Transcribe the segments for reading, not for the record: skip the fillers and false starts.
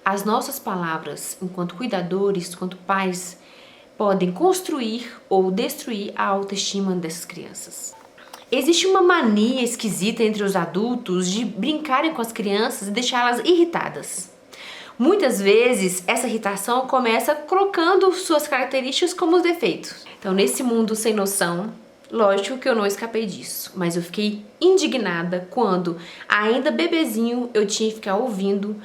as nossas palavras, enquanto cuidadores, enquanto pais, podem construir ou destruir a autoestima dessas crianças. Existe uma mania esquisita entre os adultos de brincarem com as crianças e deixá-las irritadas. Muitas vezes, essa irritação começa colocando suas características como os defeitos. Então, nesse mundo sem noção, lógico que eu não escapei disso, mas eu fiquei indignada quando, ainda bebezinho, eu tinha que ficar ouvindo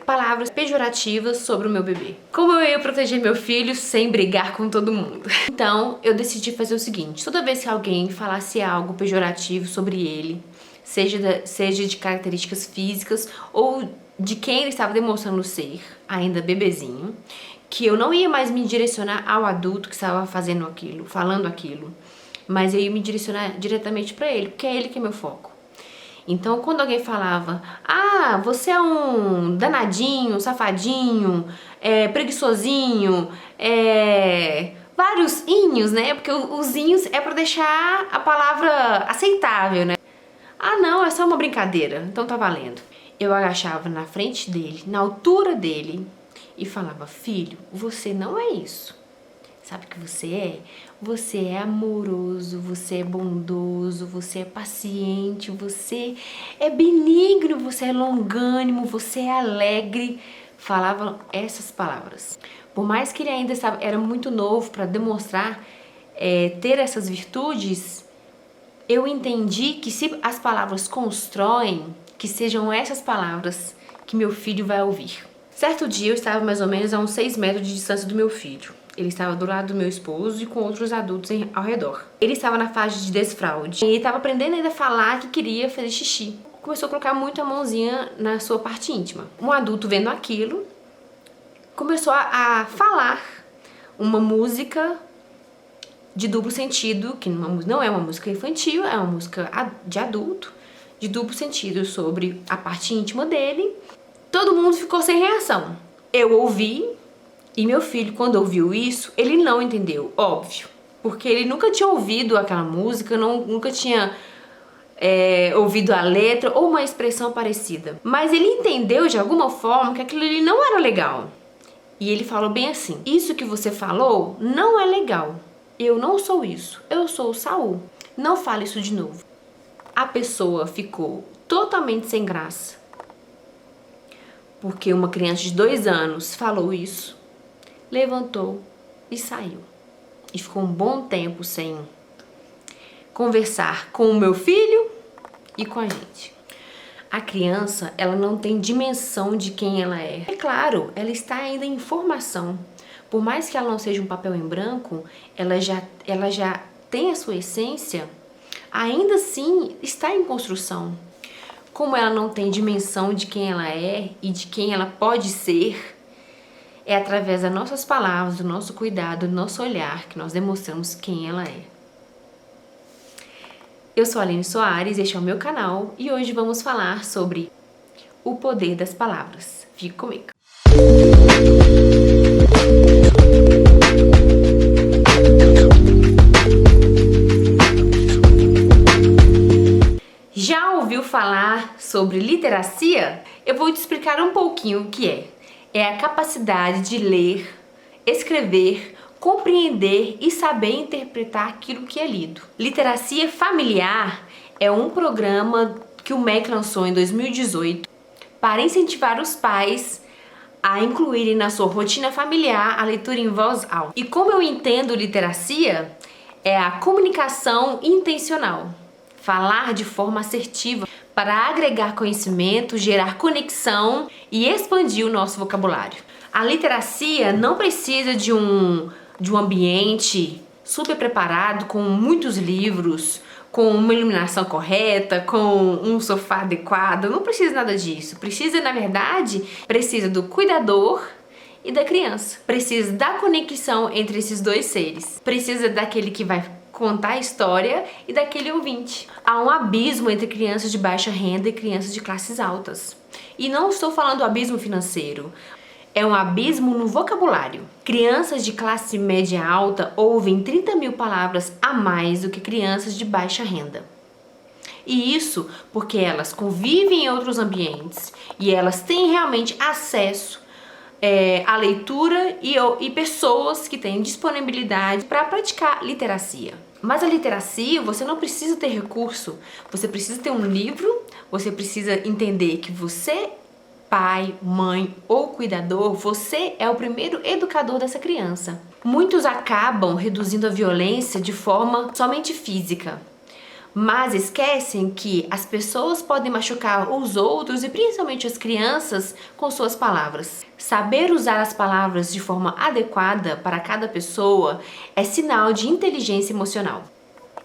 palavras pejorativas sobre o meu bebê. Como eu ia proteger meu filho sem brigar com todo mundo? Então, eu decidi fazer o seguinte: toda vez que alguém falasse algo pejorativo sobre ele, seja de características físicas ou de quem ele estava demonstrando ser, ainda bebezinho, que eu não ia mais me direcionar ao adulto que estava fazendo aquilo, falando aquilo, mas eu ia me direcionar diretamente para ele, porque é ele que é meu foco. Então, quando alguém falava, você é um danadinho, safadinho, preguiçosinho, vários inhos, né? Porque os inhos é pra deixar a palavra aceitável, né? Não, é só uma brincadeira, então tá valendo. Eu agachava na frente dele, na altura dele, e falava: filho, você não é isso. Sabe o que você é? Você é amoroso, você é bondoso, você é paciente, você é benigno, você é longânimo, você é alegre. Falava essas palavras. Por mais que ele ainda era muito novo para demonstrar ter essas virtudes, eu entendi que se as palavras constroem, que sejam essas palavras que meu filho vai ouvir. Certo dia eu estava mais ou menos a uns 6 metros de distância do meu filho. Ele estava do lado do meu esposo e com outros adultos ao redor. Ele estava na fase de desfraude. Ele estava aprendendo ainda a falar que queria fazer xixi. Começou a colocar muito a mãozinha na sua parte íntima. Um adulto vendo aquilo, começou a falar uma música de duplo sentido, que não é uma música infantil, é uma música de adulto, de duplo sentido sobre a parte íntima dele. Todo mundo ficou sem reação. Eu ouvi. E meu filho, quando ouviu isso, ele não entendeu, óbvio. Porque ele nunca tinha ouvido aquela música, nunca tinha ouvido a letra ou uma expressão parecida. Mas ele entendeu de alguma forma que aquilo ali não era legal. E ele falou bem assim: isso que você falou não é legal. Eu não sou isso, eu sou o Saul. Não fale isso de novo. A pessoa ficou totalmente sem graça. Porque uma criança de 2 anos falou isso. Levantou e saiu. E ficou um bom tempo sem conversar com o meu filho e com a gente. A criança, ela não tem dimensão de quem ela é. É claro, ela está ainda em formação. Por mais que ela não seja um papel em branco, ela já tem a sua essência, ainda assim está em construção. Como ela não tem dimensão de quem ela é e de quem ela pode ser, é através das nossas palavras, do nosso cuidado, do nosso olhar que nós demonstramos quem ela é. Eu sou a Aline Soares, este é o meu canal e hoje vamos falar sobre o poder das palavras. Fique comigo. Já ouviu falar sobre literacia? Eu vou te explicar um pouquinho o que é. É a capacidade de ler, escrever, compreender e saber interpretar aquilo que é lido. Literacia familiar é um programa que o MEC lançou em 2018 para incentivar os pais a incluírem na sua rotina familiar a leitura em voz alta. E como eu entendo literacia, é a comunicação intencional. Falar de forma assertiva para agregar conhecimento, gerar conexão e expandir o nosso vocabulário. A literacia não precisa de um ambiente super preparado, com muitos livros, com uma iluminação correta, com um sofá adequado. Não precisa nada disso. Precisa do cuidador e da criança. Precisa da conexão entre esses dois seres. Precisa daquele que vai contar a história e daquele ouvinte. Há um abismo entre crianças de baixa renda e crianças de classes altas. E não estou falando do abismo financeiro. É um abismo no vocabulário. Crianças de classe média alta ouvem 30 mil palavras a mais do que crianças de baixa renda. E isso porque elas convivem em outros ambientes e elas têm realmente acesso à leitura e pessoas que têm disponibilidade para praticar literacia. Mas a literacia, você não precisa ter recurso, você precisa ter um livro, você precisa entender que você, pai, mãe ou cuidador, você é o primeiro educador dessa criança. Muitos acabam reduzindo a violência de forma somente física, mas esquecem que as pessoas podem machucar os outros e principalmente as crianças com suas palavras. Saber usar as palavras de forma adequada para cada pessoa é sinal de inteligência emocional.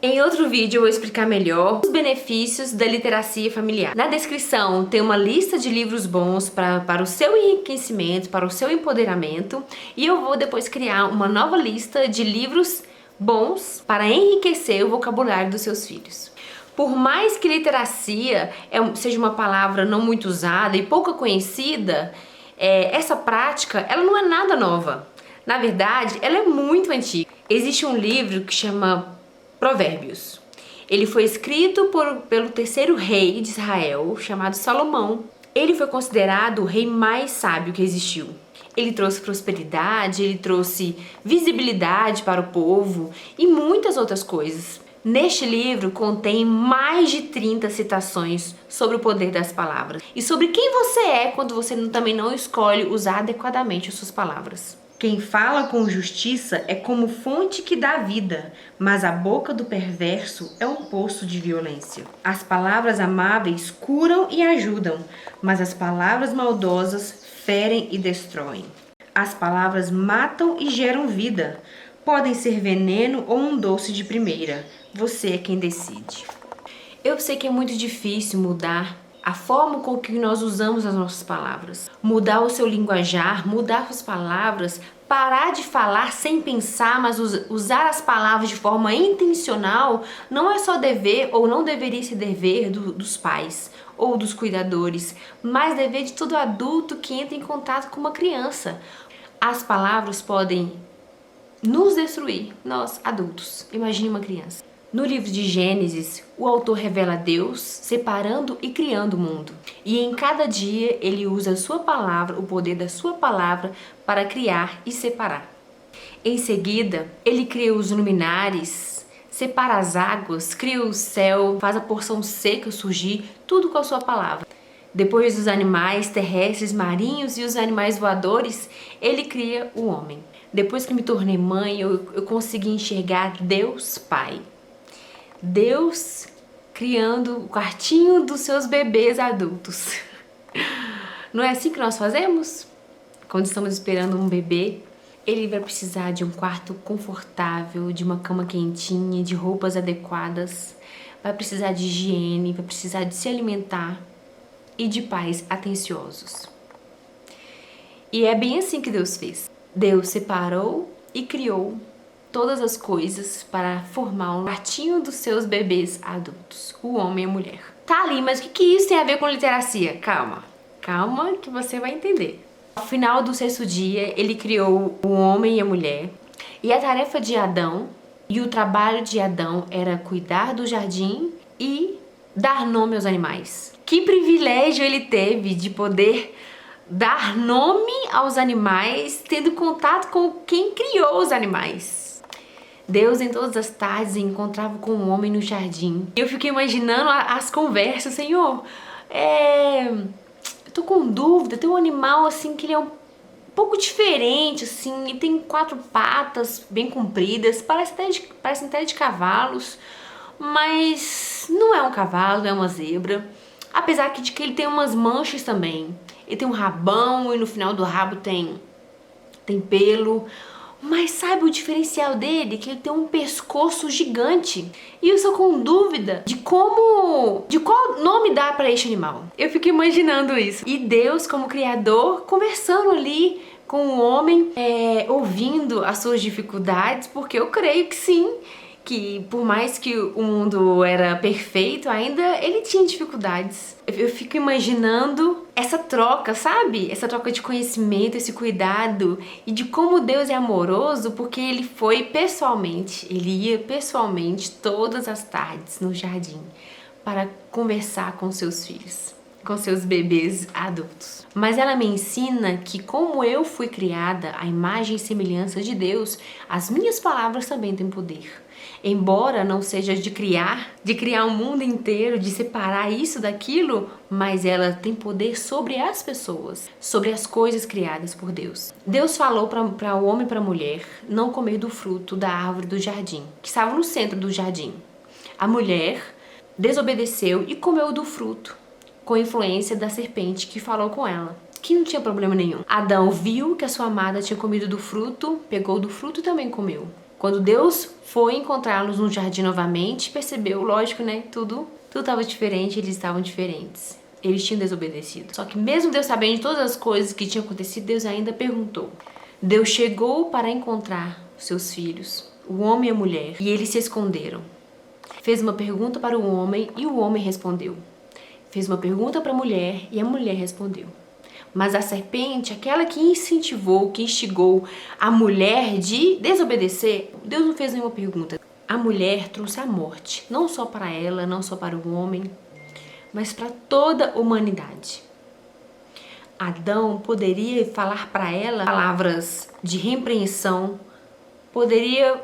Em outro vídeo eu vou explicar melhor os benefícios da literacia familiar. Na descrição tem uma lista de livros bons para o seu enriquecimento, para o seu empoderamento, e eu vou depois criar uma nova lista de livros bons para enriquecer o vocabulário dos seus filhos. Por mais que literacia seja uma palavra não muito usada e pouco conhecida, essa prática ela não é nada nova. Na verdade, ela é muito antiga. Existe um livro que chama Provérbios. Ele foi escrito pelo terceiro rei de Israel, chamado Salomão. Ele foi considerado o rei mais sábio que existiu. Ele trouxe prosperidade, ele trouxe visibilidade para o povo e muitas outras coisas. Neste livro contém mais de 30 citações sobre o poder das palavras e sobre quem você é quando você também não escolhe usar adequadamente as suas palavras. Quem fala com justiça é como fonte que dá vida, mas a boca do perverso é um poço de violência. As palavras amáveis curam e ajudam, mas as palavras maldosas ferem e destroem. As palavras matam e geram vida. Podem ser veneno ou um doce de primeira. Você é quem decide. Eu sei que é muito difícil mudar a forma com que nós usamos as nossas palavras. Mudar o seu linguajar, mudar suas palavras, parar de falar sem pensar, mas usar as palavras de forma intencional não é só dever ou não deveria ser dever dos pais ou dos cuidadores, mas dever de todo adulto que entra em contato com uma criança. As palavras podem nos destruir, nós adultos. Imagine uma criança. No livro de Gênesis, o autor revela Deus separando e criando o mundo. E em cada dia ele usa a sua palavra, o poder da sua palavra, para criar e separar. Em seguida, ele cria os luminares, separa as águas, cria o céu, faz a porção seca surgir, tudo com a sua palavra. Depois dos animais terrestres, marinhos e os animais voadores, ele cria o homem. Depois que me tornei mãe, eu consegui enxergar Deus Pai. Deus criando o quartinho dos seus bebês adultos. Não é assim que nós fazemos? Quando estamos esperando um bebê, ele vai precisar de um quarto confortável, de uma cama quentinha, de roupas adequadas, vai precisar de higiene, vai precisar de se alimentar e de pais atenciosos. E é bem assim que Deus fez. Deus separou e criou todas as coisas para formar um quartinho dos seus bebês adultos, o homem e a mulher. Tá ali, mas o que isso tem a ver com literacia? Calma que você vai entender. Ao final do sexto dia, ele criou o homem e a mulher, e a tarefa de Adão e o trabalho de Adão era cuidar do jardim e dar nome aos animais. Que privilégio ele teve de poder dar nome aos animais, tendo contato com quem criou os animais. Deus em todas as tardes encontrava com o homem no jardim. Eu fiquei imaginando as conversas. Senhor, eu tô com dúvida, tem um animal assim que ele é um pouco diferente, assim, e tem 4 patas bem compridas, parece até de cavalos, mas não é um cavalo, não é uma zebra. Apesar de que ele tem umas manchas também. Ele tem um rabão e no final do rabo tem pelo. Mas sabe o diferencial dele? Que ele tem um pescoço gigante. E eu estou com dúvida de qual nome dá para este animal. Eu fico imaginando isso. E Deus, como criador, conversando ali com o homem, ouvindo as suas dificuldades, porque eu creio que sim, que por mais que o mundo era perfeito, ainda ele tinha dificuldades. Eu fico imaginando essa troca, sabe? Essa troca de conhecimento, esse cuidado, e de como Deus é amoroso, porque ele ia pessoalmente todas as tardes no jardim para conversar com seus filhos, com seus bebês adultos. Mas ela me ensina que, como eu fui criada à imagem e semelhança de Deus, as minhas palavras também têm poder. Embora não seja de criar um mundo inteiro, de separar isso daquilo, mas ela tem poder sobre as pessoas, sobre as coisas criadas por Deus. Deus falou para o homem e para a mulher não comer do fruto da árvore do jardim, que estava no centro do jardim. A mulher desobedeceu e comeu do fruto, com a influência da serpente que falou com ela, que não tinha problema nenhum. Adão viu que a sua amada tinha comido do fruto, pegou do fruto e também comeu. Quando Deus foi encontrá-los no jardim novamente, percebeu, lógico, né? Tudo estava diferente, eles estavam diferentes. Eles tinham desobedecido. Só que mesmo Deus sabendo de todas as coisas que tinham acontecido, Deus ainda perguntou. Deus chegou para encontrar seus filhos, o homem e a mulher, e eles se esconderam. Fez uma pergunta para o homem e o homem respondeu. Fez uma pergunta para a mulher e a mulher respondeu. Mas a serpente, aquela que incentivou, que instigou a mulher de desobedecer, Deus não fez nenhuma pergunta. A mulher trouxe a morte, não só para ela, não só para o homem, mas para toda a humanidade. Adão poderia falar para ela palavras de repreensão, poderia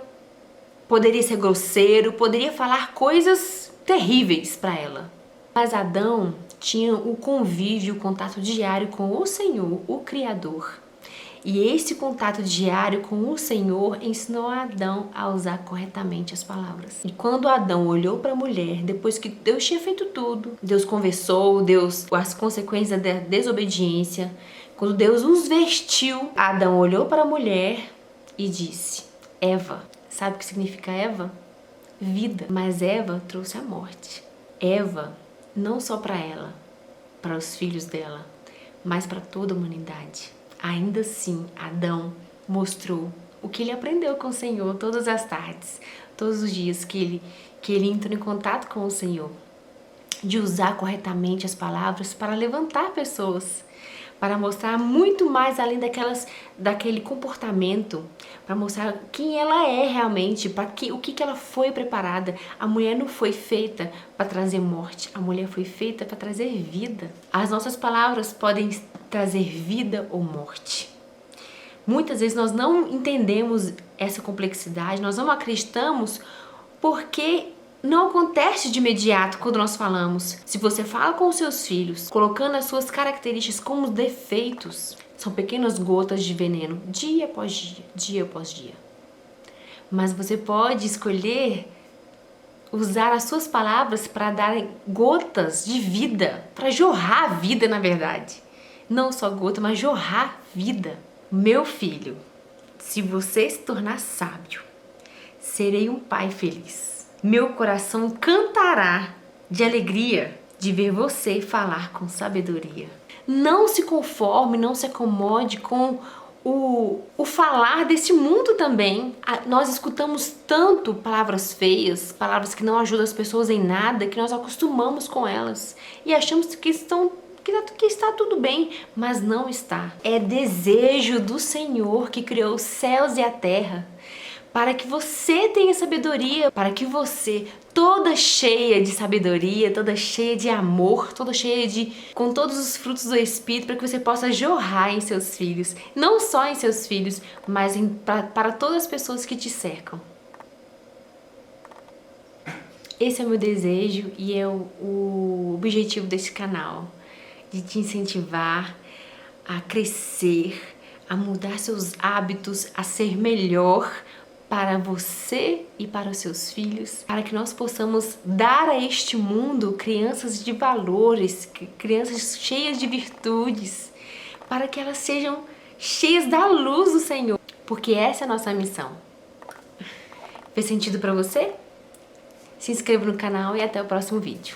ser grosseiro, poderia falar coisas terríveis para ela. Mas Adão tinha o convívio, o contato diário com o Senhor, o Criador. E esse contato diário com o Senhor ensinou a Adão a usar corretamente as palavras. E quando Adão olhou para a mulher, depois que Deus tinha feito tudo, Deus conversou, as consequências da desobediência, quando Deus os vestiu, Adão olhou para a mulher e disse, Eva. Sabe o que significa Eva? Vida. Mas Eva trouxe a morte. Eva, não só para ela, para os filhos dela, mas para toda a humanidade. Ainda assim, Adão mostrou o que ele aprendeu com o Senhor todas as tardes, todos os dias que ele entrou em contato com o Senhor, de usar corretamente as palavras para levantar pessoas, para mostrar muito mais além daquele comportamento, para mostrar quem ela é realmente, o que ela foi preparada. A mulher não foi feita para trazer morte, a mulher foi feita para trazer vida. As nossas palavras podem trazer vida ou morte. Muitas vezes nós não entendemos essa complexidade, nós não acreditamos porque não acontece de imediato quando nós falamos. Se você fala com os seus filhos, colocando as suas características como defeitos, são pequenas gotas de veneno, dia após dia, dia após dia. Mas você pode escolher usar as suas palavras para dar gotas de vida, para jorrar vida, na verdade. Não só gota, mas jorrar vida. Meu filho, se você se tornar sábio, serei um pai feliz. Meu coração cantará de alegria de ver você falar com sabedoria. Não se conforme, não se acomode com o falar desse mundo também. Nós escutamos tanto palavras feias, palavras que não ajudam as pessoas em nada, que nós acostumamos com elas e achamos que está tudo bem, mas não está. É desejo do Senhor que criou os céus e a terra, para que você tenha sabedoria, para que você, toda cheia de sabedoria, toda cheia de amor, com todos os frutos do Espírito, para que você possa jorrar em seus filhos, não só em seus filhos, mas para todas as pessoas que te cercam. Esse é o meu desejo e é o objetivo desse canal, de te incentivar a crescer, a mudar seus hábitos, a ser melhor para você e para os seus filhos, para que nós possamos dar a este mundo crianças de valores, crianças cheias de virtudes, para que elas sejam cheias da luz do Senhor, porque essa é a nossa missão. Fez sentido para você? Se inscreva no canal e até o próximo vídeo.